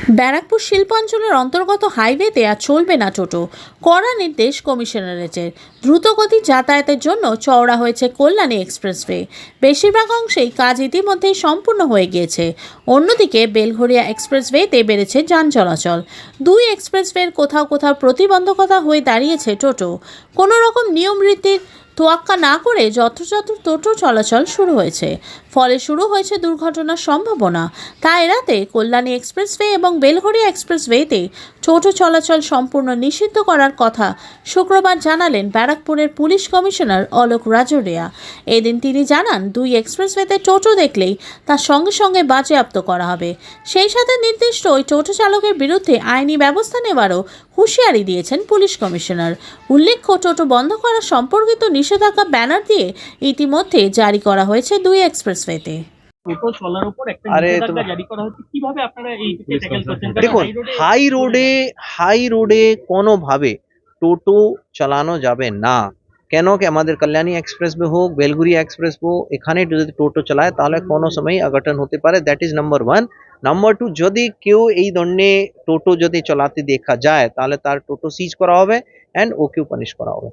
ব্যারাকপুর শিল্পাঞ্চলের অন্তর্গত হাইওয়েতে আর চলবে না টোটো, কড়া নির্দেশ কমিশনারেটের। দ্রুতগতি যাতায়াতের জন্য চওড়া হয়েছে কল্যাণী এক্সপ্রেসওয়ে। বেশিরভাগ অংশেই কাজ ইতিমধ্যেই সম্পূর্ণ হয়ে গিয়েছে। অন্যদিকে বেলঘরিয়া এক্সপ্রেসওয়েতে বেড়েছে যান চলাচল। দুই এক্সপ্রেসওয়ের কোথাও কোথাও প্রতিবন্ধকতা হয়ে দাঁড়িয়েছে টোটো। কোনো রকম নিয়ম রীতির তোয়াক্কা না করে যথাযথ টোটো চলাচল শুরু হয়েছে, ফলে শুরু হয়েছে দুর্ঘটনার সম্ভাবনা। তা এড়াতে কল্যাণী এক্সপ্রেসওয়ে এবং বেলঘরিয়া এক্সপ্রেসওয়েতে টোটো চলাচল সম্পূর্ণ নিষিদ্ধ করার কথা শুক্রবার জানালেন ব্যারাকপুরের পুলিশ কমিশনার অলোক রাজোরিয়া। এদিন তিনি জানান, দুই এক্সপ্রেসওয়েতে টোটো দেখলেই তার সঙ্গে সঙ্গে বাজেয়াপ্ত করা হবে। সেই সাথে নির্দিষ্ট ওই টোটো চালকের বিরুদ্ধে আইনি ব্যবস্থা নেওয়ারও হুঁশিয়ারি দিয়েছেন পুলিশ কমিশনার। উল্লেখ্য, টোটো বন্ধ করা সম্পর্কিত নিষেধাজ্ঞা ব্যানার দিয়ে ইতিমধ্যে জারি করা হয়েছে দুই এক্সপ্রেসওয়েতে। টোটো চলার উপর একটা নিষেধাজ্ঞা জারি করা হচ্ছে, কিভাবে আপনারা এইটাকে ট্যাকেল করছেন? দেখুন, হাই রোডে কোনোভাবে টোটো চালানো যাবে না। কেন কি আমাদের কল্যাণী এক্সপ্রেসওয়ে হোক, বেলঘরিয়া এক্সপ্রেস হোক, এখানে যদি টোটো চালায় তাহলে কোনো সময় অঘটন হতে পারে। That is number 1। নাম্বার 2, যদি কেউ এই ধরনের টোটো যদি চালাতে দেখা যায় তাহলে তার টোটো সিজ করা হবে অ্যান্ড ওকেও পানিশ করা হবে।